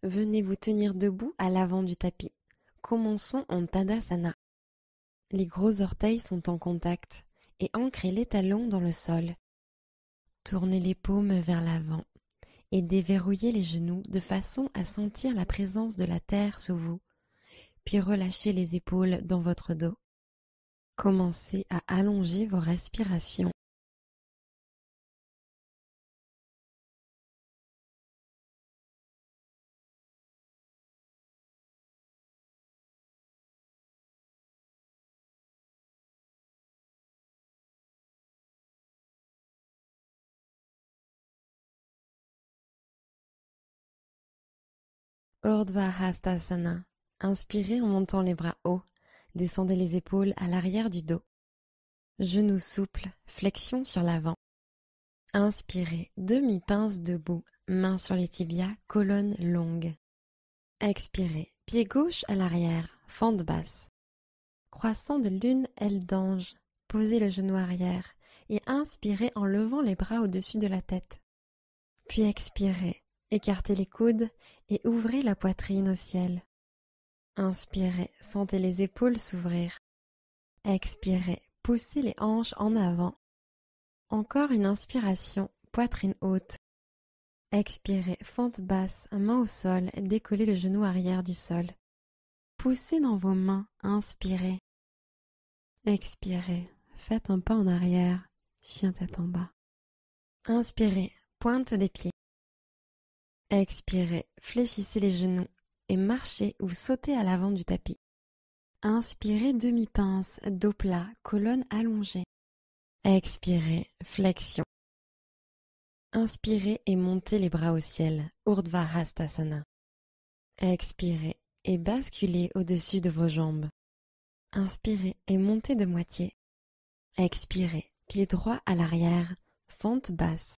Venez vous tenir debout à l'avant du tapis. Commençons en Tadasana. Les gros orteils sont en contact et ancrez les talons dans le sol. Tournez les paumes vers l'avant et déverrouillez les genoux de façon à sentir la présence de la terre sous vous, puis relâchez les épaules dans votre dos. Commencez à allonger vos respirations. Urdhva Hastasana. Inspirez en montant les bras hauts. Descendez les épaules à l'arrière du dos. Genoux souples, flexion sur l'avant. Inspirez, demi-pince debout, mains sur les tibias, colonne longue. Expirez, pied gauche à l'arrière, fente basse. Croissant de lune, aile d'ange. Posez le genou arrière et inspirez en levant les bras au-dessus de la tête. Puis expirez, écartez les coudes et ouvrez la poitrine au ciel. Inspirez, sentez les épaules s'ouvrir. Expirez, poussez les hanches en avant. Encore une inspiration, poitrine haute. Expirez, fente basse, main au sol, décollez le genou arrière du sol. Poussez dans vos mains, inspirez. Expirez, faites un pas en arrière, chien tête en bas. Inspirez, pointe des pieds. Expirez, fléchissez les genoux et marchez ou sautez à l'avant du tapis. Inspirez, demi-pince, dos plat, colonne allongée. Expirez, flexion. Inspirez et montez les bras au ciel, Urdhva Hastasana. Expirez et basculez au-dessus de vos jambes. Inspirez et montez de moitié. Expirez, pied droit à l'arrière, fente basse.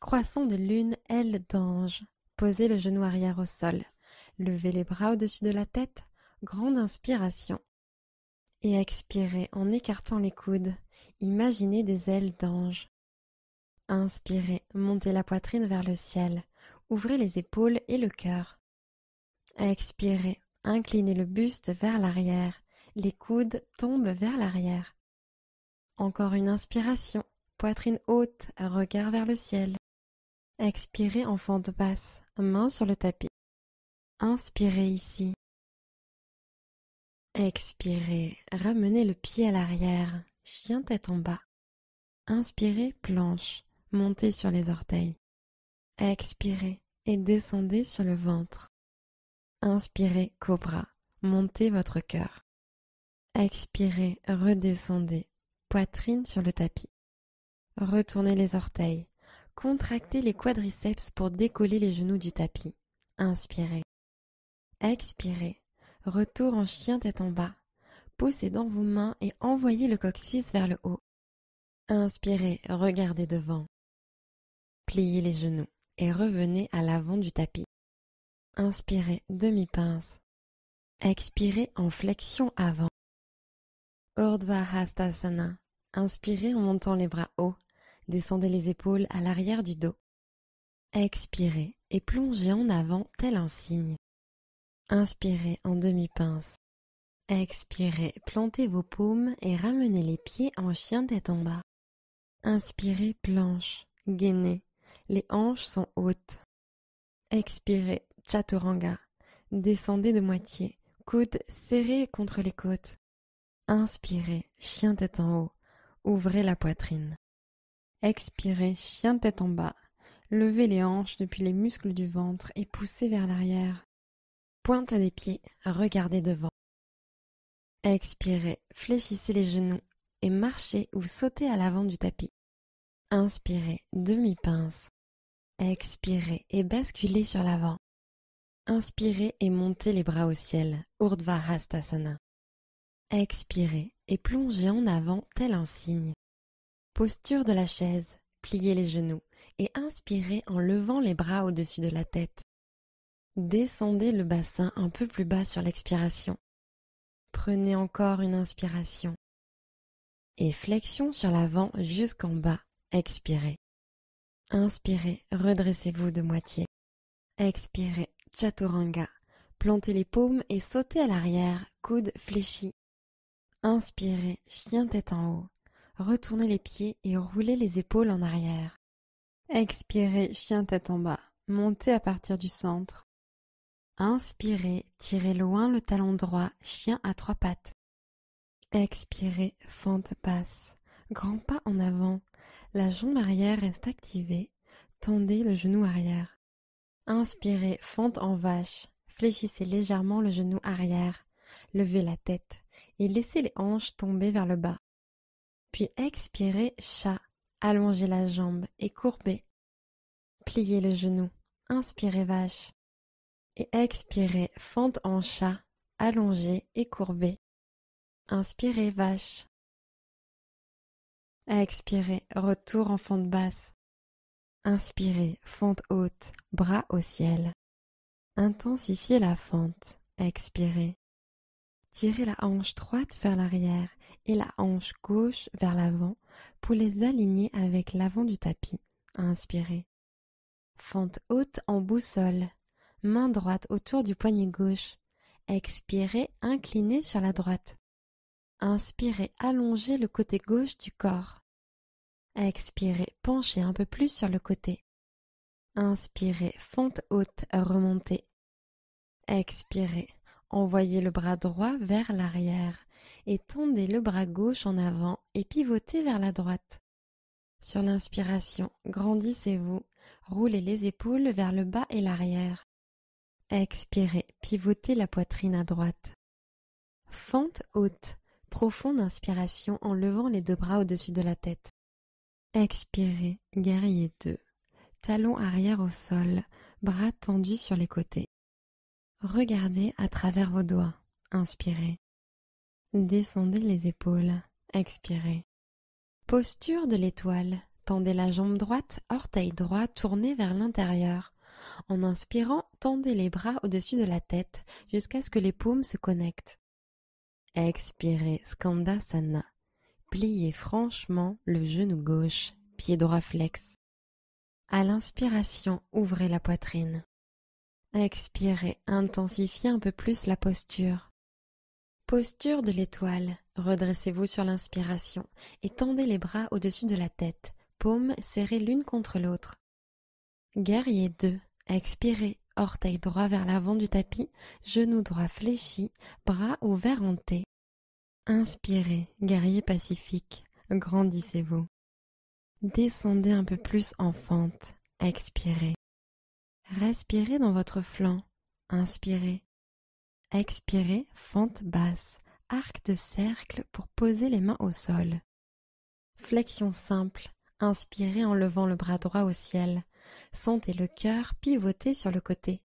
Croissant de lune, aile d'ange. Posez le genou arrière au sol. Levez les bras au-dessus de la tête, grande inspiration. Et expirez en écartant les coudes. Imaginez des ailes d'ange. Inspirez, montez la poitrine vers le ciel. Ouvrez les épaules et le cœur. Expirez, inclinez le buste vers l'arrière. Les coudes tombent vers l'arrière. Encore une inspiration, poitrine haute, regard vers le ciel. Expirez en fente basse, main sur le tapis. Inspirez ici. Expirez, ramenez le pied à l'arrière, chien tête en bas. Inspirez, planche, montez sur les orteils. Expirez et descendez sur le ventre. Inspirez, cobra, montez votre cœur. Expirez, redescendez, poitrine sur le tapis. Retournez les orteils. Contractez les quadriceps pour décoller les genoux du tapis. Inspirez. Expirez. Retour en chien tête en bas. Poussez dans vos mains et envoyez le coccyx vers le haut. Inspirez, regardez devant. Pliez les genoux et revenez à l'avant du tapis. Inspirez, demi-pince. Expirez en flexion avant. Urdhva Hastasana. Inspirez en montant les bras hauts. Descendez les épaules à l'arrière du dos. Expirez et plongez en avant tel un cygne. Inspirez en demi-pince. Expirez, plantez vos paumes et ramenez les pieds en chien tête en bas. Inspirez, planche, gainez. Les hanches sont hautes. Expirez, chaturanga. Descendez de moitié, coudes serrés contre les côtes. Inspirez, chien tête en haut. Ouvrez la poitrine. Expirez, chien tête en bas. Levez les hanches depuis les muscles du ventre et poussez vers l'arrière. Pointe des pieds, regardez devant. Expirez, fléchissez les genoux et marchez ou sautez à l'avant du tapis. Inspirez, demi-pince. Expirez et basculez sur l'avant. Inspirez et montez les bras au ciel, Urdhva Hastasana. Expirez et plongez en avant tel un cygne. Posture de la chaise, pliez les genoux et inspirez en levant les bras au-dessus de la tête. Descendez le bassin un peu plus bas sur l'expiration. Prenez encore une inspiration. Et flexion sur l'avant jusqu'en bas. Expirez. Inspirez, redressez-vous de moitié. Expirez, Chaturanga. Plantez les paumes et sautez à l'arrière, coudes fléchis. Inspirez, chien tête en haut. Retournez les pieds et roulez les épaules en arrière. Expirez, chien tête en bas. Montez à partir du centre. Inspirez, tirez loin le talon droit, chien à 3 pattes. Expirez, fente basse. Grand pas en avant. La jambe arrière reste activée. Tendez le genou arrière. Inspirez, fente en vache. Fléchissez légèrement le genou arrière. Levez la tête et laissez les hanches tomber vers le bas. Puis expirez, chat. Allongez la jambe et courbez. Pliez le genou. Inspirez, vache. Et expirez, fente en chat. Allongez et courbez. Inspirez, vache. Expirez, retour en fente basse. Inspirez, fente haute, bras au ciel. Intensifiez la fente. Expirez. Tirez la hanche droite vers l'arrière et la hanche gauche vers l'avant pour les aligner avec l'avant du tapis. Inspirez. Fente haute en boussole. Main droite autour du poignet gauche. Expirez, inclinez sur la droite. Inspirez, allongez le côté gauche du corps. Expirez, penchez un peu plus sur le côté. Inspirez, fente haute, remontez. Expirez, envoyez le bras droit vers l'arrière et tendez le bras gauche en avant et pivotez vers la droite. Sur l'inspiration, grandissez-vous, roulez les épaules vers le bas et l'arrière. Expirez, pivotez la poitrine à droite. Fente haute, profonde inspiration en levant les 2 bras au-dessus de la tête. Expirez, guerrier 2. Talons arrière au sol, bras tendus sur les côtés. Regardez à travers vos doigts. Inspirez. Descendez les épaules. Expirez. Posture de l'étoile. Tendez la jambe droite, orteil droit tourné vers l'intérieur. En inspirant, tendez les bras au-dessus de la tête jusqu'à ce que les paumes se connectent. Expirez, Skandasana. Pliez franchement le genou gauche, pied droit flex. À l'inspiration, ouvrez la poitrine. Expirez, intensifiez un peu plus la posture. Posture de l'étoile. Redressez-vous sur l'inspiration et tendez les bras au-dessus de la tête, paumes serrées l'une contre l'autre. Guerrier 2. Expirez, orteil droit vers l'avant du tapis, genou droit fléchi, bras ouverts en T. Inspirez, guerrier pacifique, grandissez-vous. Descendez un peu plus en fente, expirez. Respirez dans votre flanc, inspirez. Expirez, fente basse, arc de cercle pour poser les mains au sol. Flexion simple, inspirez en levant le bras droit au ciel. Sentez le cœur pivoter sur le côté.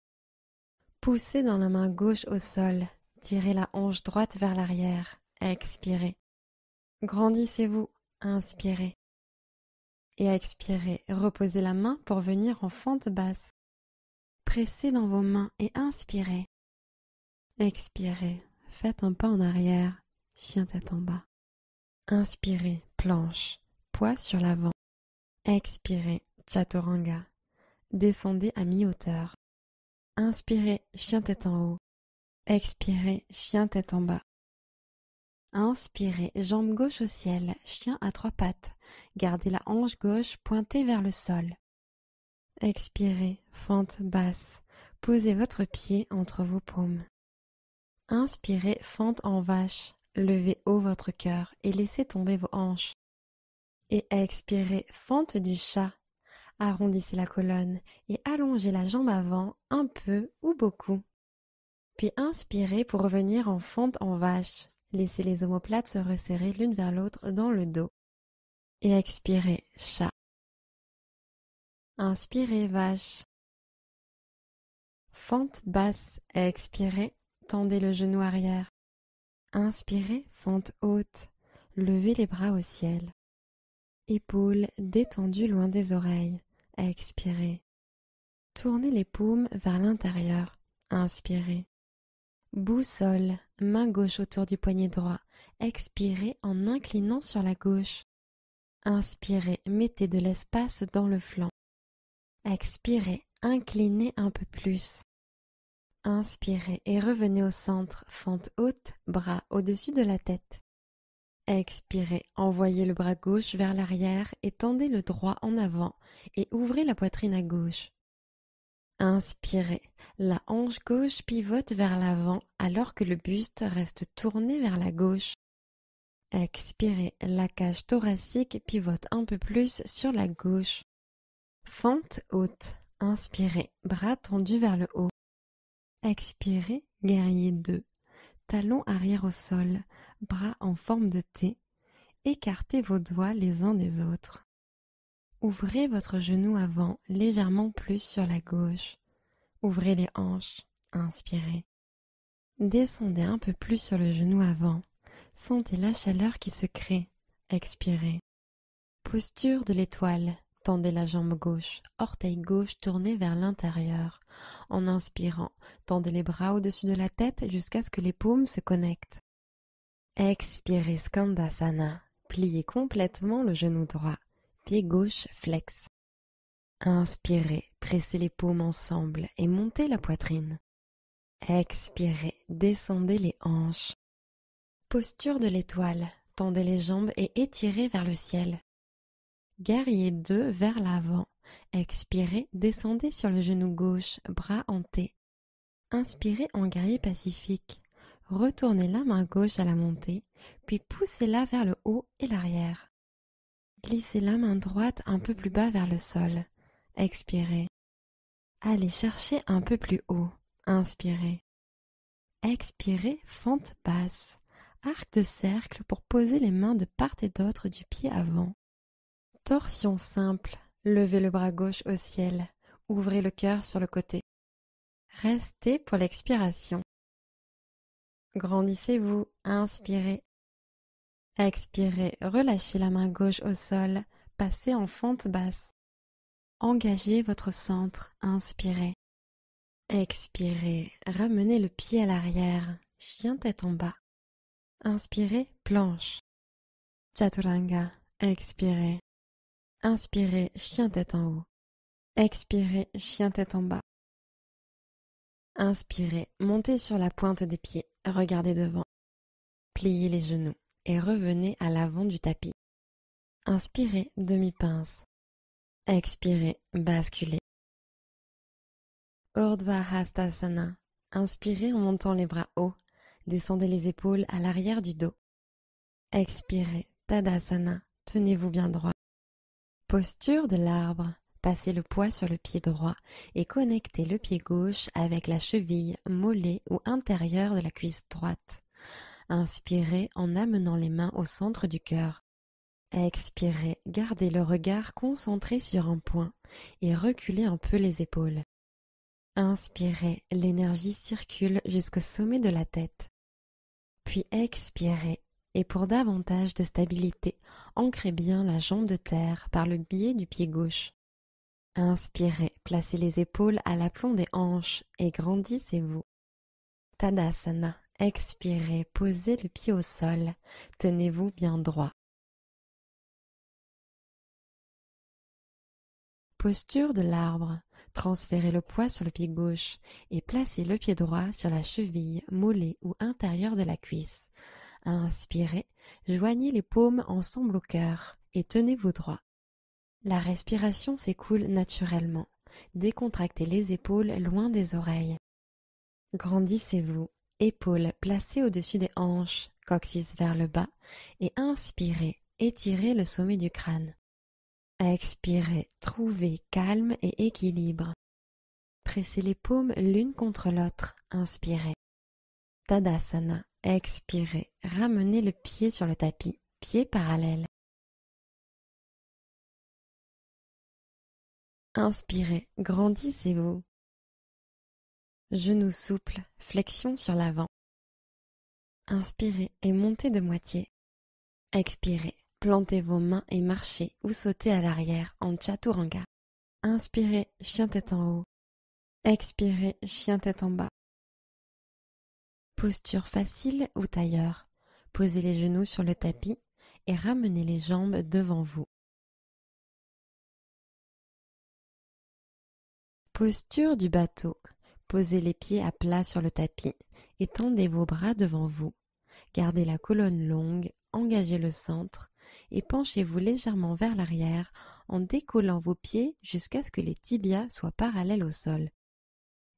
Poussez dans la main gauche au sol, tirez la hanche droite vers l'arrière. Expirez. Grandissez-vous. Inspirez. Et expirez. Reposez la main pour venir en fente basse. Pressez dans vos mains et inspirez. Expirez. Faites un pas en arrière. Chien tête en bas. Inspirez. Planche. Poids sur l'avant. Expirez. Chaturanga. Descendez à mi-hauteur. Inspirez. Chien tête en haut. Expirez. Chien tête en bas. Inspirez, jambe gauche au ciel, chien à 3 pattes. Gardez la hanche gauche pointée vers le sol. Expirez, fente basse. Posez votre pied entre vos paumes. Inspirez, fente en vache. Levez haut votre cœur et laissez tomber vos hanches. Et expirez, fente du chat. Arrondissez la colonne et allongez la jambe avant un peu ou beaucoup. Puis inspirez pour revenir en fente en vache. Laissez les omoplates se resserrer l'une vers l'autre dans le dos. Et expirez, chat. Inspirez, vache. Fente basse. Expirez, tendez le genou arrière. Inspirez, fente haute. Levez les bras au ciel. Épaules détendues loin des oreilles. Expirez. Tournez les paumes vers l'intérieur. Inspirez. Boussole, main gauche autour du poignet droit. Expirez en inclinant sur la gauche. Inspirez, mettez de l'espace dans le flanc. Expirez, inclinez un peu plus. Inspirez et revenez au centre, fente haute, bras au-dessus de la tête. Expirez, envoyez le bras gauche vers l'arrière et tendez le droit en avant et ouvrez la poitrine à gauche. Inspirez, la hanche gauche pivote vers l'avant alors que le buste reste tourné vers la gauche. Expirez, la cage thoracique pivote un peu plus sur la gauche. Fente haute, inspirez, bras tendus vers le haut. Expirez, guerrier 2. Talons arrière au sol, bras en forme de T. Écartez vos doigts les uns des autres. Ouvrez votre genou avant, légèrement plus sur la gauche. Ouvrez les hanches, inspirez. Descendez un peu plus sur le genou avant. Sentez la chaleur qui se crée. Expirez. Posture de l'étoile. Tendez la jambe gauche, orteil gauche tourné vers l'intérieur. En inspirant, tendez les bras au-dessus de la tête jusqu'à ce que les paumes se connectent. Expirez Skandasana. Pliez complètement le genou droit. Pied gauche flex. Inspirez, pressez les paumes ensemble et montez la poitrine. Expirez, descendez les hanches. Posture de l'étoile. Tendez les jambes et étirez vers le ciel. Guerrier 2 vers l'avant. Expirez, descendez sur le genou gauche, bras en T. Inspirez en guerrier pacifique. Retournez la main gauche à la montée, puis poussez-la vers le haut et l'arrière. Glissez la main droite un peu plus bas vers le sol. Expirez. Allez chercher un peu plus haut. Inspirez. Expirez, fente basse. Arc de cercle pour poser les mains de part et d'autre du pied avant. Torsion simple. Levez le bras gauche au ciel. Ouvrez le cœur sur le côté. Restez pour l'expiration. Grandissez-vous. Inspirez. Expirez. Relâchez la main gauche au sol. Passez en fente basse. Engagez votre centre. Inspirez. Expirez. Ramenez le pied à l'arrière. Chien tête en bas. Inspirez. Planche. Chaturanga. Expirez. Inspirez, chien tête en haut. Expirez, chien tête en bas. Inspirez, montez sur la pointe des pieds, regardez devant. Pliez les genoux et revenez à l'avant du tapis. Inspirez, demi-pince. Expirez, basculez. Urdhva Hastasana. Inspirez en montant les bras hauts. Descendez les épaules à l'arrière du dos. Expirez, Tadasana. Tenez-vous bien droit. Posture de l'arbre. Passez le poids sur le pied droit et connectez le pied gauche avec la cheville, mollet ou intérieur de la cuisse droite. Inspirez en amenant les mains au centre du cœur. Expirez, gardez le regard concentré sur un point et reculez un peu les épaules. Inspirez, l'énergie circule jusqu'au sommet de la tête. Puis expirez. Et pour davantage de stabilité, ancrez bien la jambe de terre par le biais du pied gauche. Inspirez, placez les épaules à l'aplomb des hanches et grandissez-vous. Tadasana, expirez, posez le pied au sol, tenez-vous bien droit. Posture de l'arbre, transférez le poids sur le pied gauche et placez le pied droit sur la cheville, mollet ou intérieur de la cuisse. Inspirez, joignez les paumes ensemble au cœur et tenez-vous droit. La respiration s'écoule naturellement. Décontractez les épaules loin des oreilles. Grandissez-vous, épaules placées au-dessus des hanches, coccyx vers le bas et inspirez, étirez le sommet du crâne. Expirez, trouvez calme et équilibre. Pressez les paumes l'une contre l'autre, inspirez. Tadasana. Expirez, ramenez le pied sur le tapis, pied parallèle. Inspirez, grandissez-vous. Genoux souples, flexion sur l'avant. Inspirez et montez de moitié. Expirez, plantez vos mains et marchez ou sautez à l'arrière en Chaturanga. Inspirez, chien tête en haut. Expirez, chien tête en bas. Posture facile ou tailleur. Posez les genoux sur le tapis et ramenez les jambes devant vous. Posture du bateau. Posez les pieds à plat sur le tapis et tendez vos bras devant vous. Gardez la colonne longue, engagez le centre et penchez-vous légèrement vers l'arrière en décollant vos pieds jusqu'à ce que les tibias soient parallèles au sol.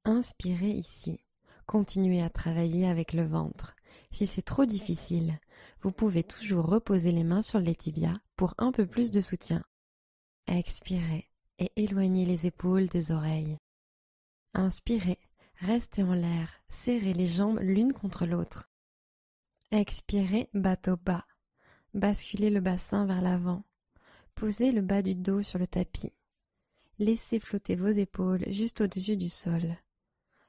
Inspirez ici. Continuez à travailler avec le ventre. Si c'est trop difficile, vous pouvez toujours reposer les mains sur les tibias pour un peu plus de soutien. Expirez et éloignez les épaules des oreilles. Inspirez, restez en l'air, serrez les jambes l'une contre l'autre. Expirez, bateau bas. Basculez le bassin vers l'avant. Posez le bas du dos sur le tapis. Laissez flotter vos épaules juste au-dessus du sol.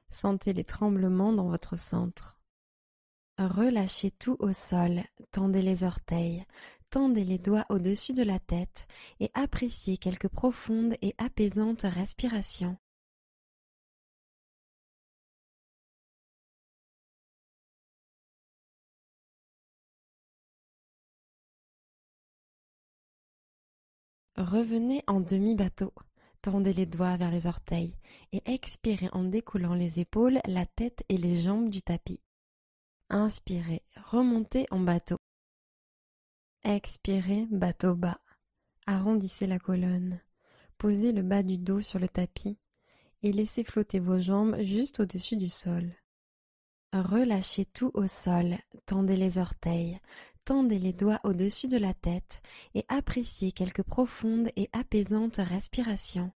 Sentez les tremblements dans votre centre. Relâchez tout au sol, tendez les orteils, tendez les doigts au-dessus de la tête et appréciez quelques profondes et apaisantes respirations. Revenez en demi-bateau. Tendez les doigts vers les orteils et expirez en découlant les épaules, la tête et les jambes du tapis. Inspirez, remontez en bateau. Expirez, bateau bas. Arrondissez la colonne. Posez le bas du dos sur le tapis et laissez flotter vos jambes juste au-dessus du sol. Relâchez tout au sol, tendez les orteils, tendez les doigts au-dessus de la tête et appréciez quelques profondes et apaisantes respirations.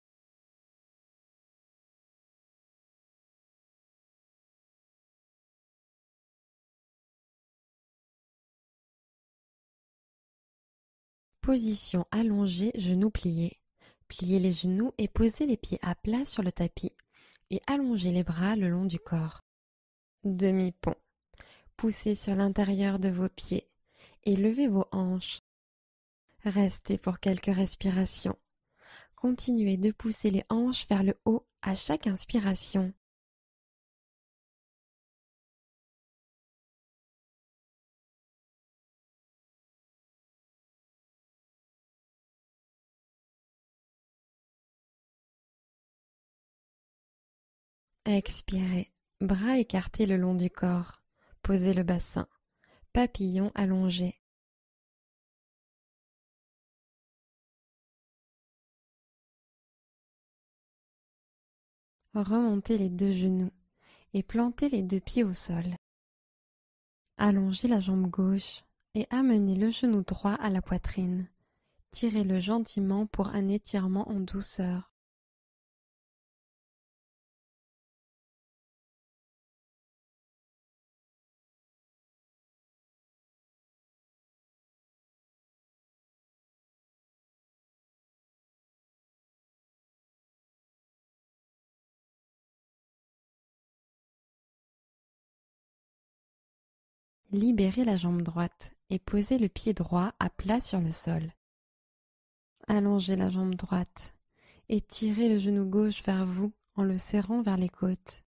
Position allongée, genoux pliés. Pliez les genoux et posez les pieds à plat sur le tapis et allongez les bras le long du corps. Demi-pont. Poussez sur l'intérieur de vos pieds et levez vos hanches. Restez pour quelques respirations. Continuez de pousser les hanches vers le haut à chaque inspiration. Expirez, bras écartés le long du corps. Posez le bassin. Papillon allongé. Remontez les deux genoux et plantez les deux pieds au sol. Allongez la jambe gauche et amenez le genou droit à la poitrine. Tirez-le gentiment pour un étirement en douceur. Libérez la jambe droite et posez le pied droit à plat sur le sol. Allongez la jambe droite et tirez le genou gauche vers vous en le serrant vers les côtes.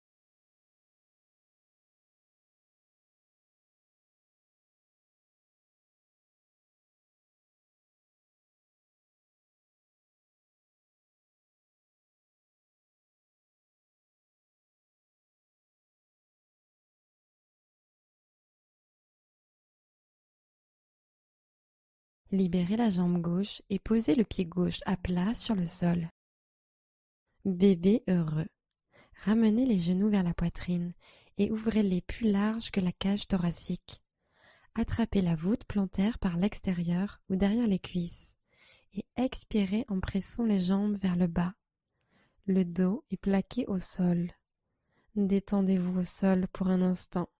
Libérez la jambe gauche et posez le pied gauche à plat sur le sol. Bébé heureux. Ramenez les genoux vers la poitrine et ouvrez-les plus larges que la cage thoracique. Attrapez la voûte plantaire par l'extérieur ou derrière les cuisses et expirez en pressant les jambes vers le bas. Le dos est plaqué au sol. Détendez-vous au sol pour un instant.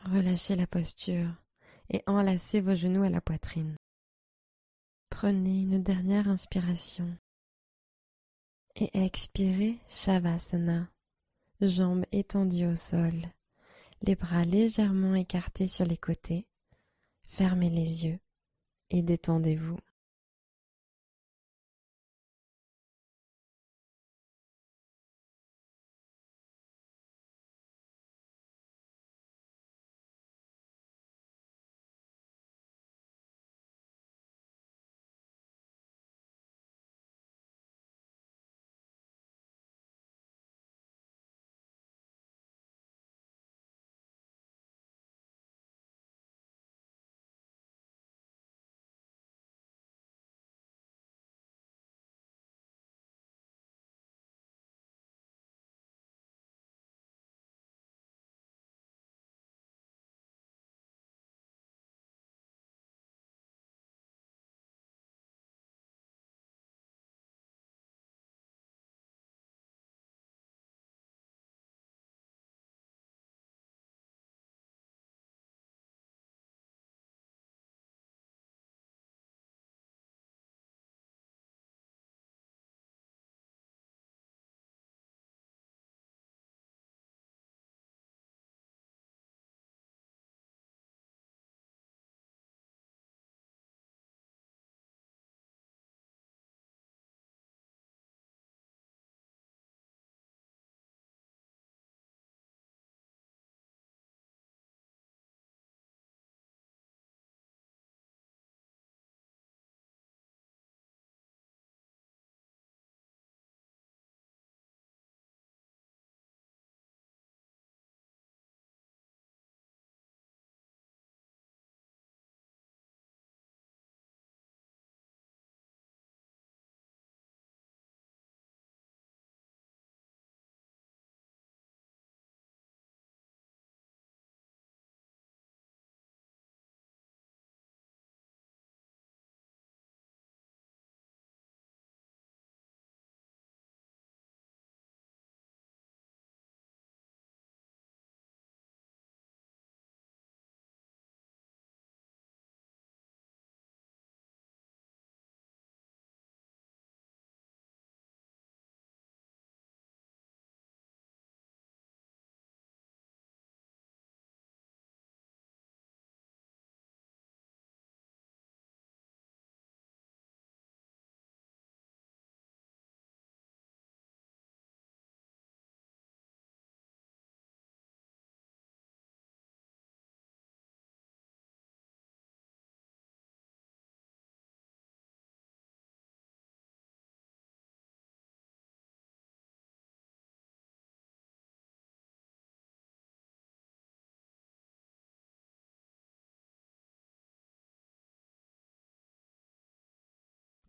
Relâchez la posture et enlacez vos genoux à la poitrine. Prenez une dernière inspiration et expirez Shavasana, jambes étendues au sol, les bras légèrement écartés sur les côtés. Fermez les yeux et détendez-vous.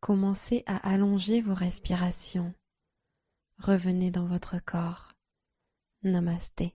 Commencez à allonger vos respirations. Revenez dans votre corps. Namasté.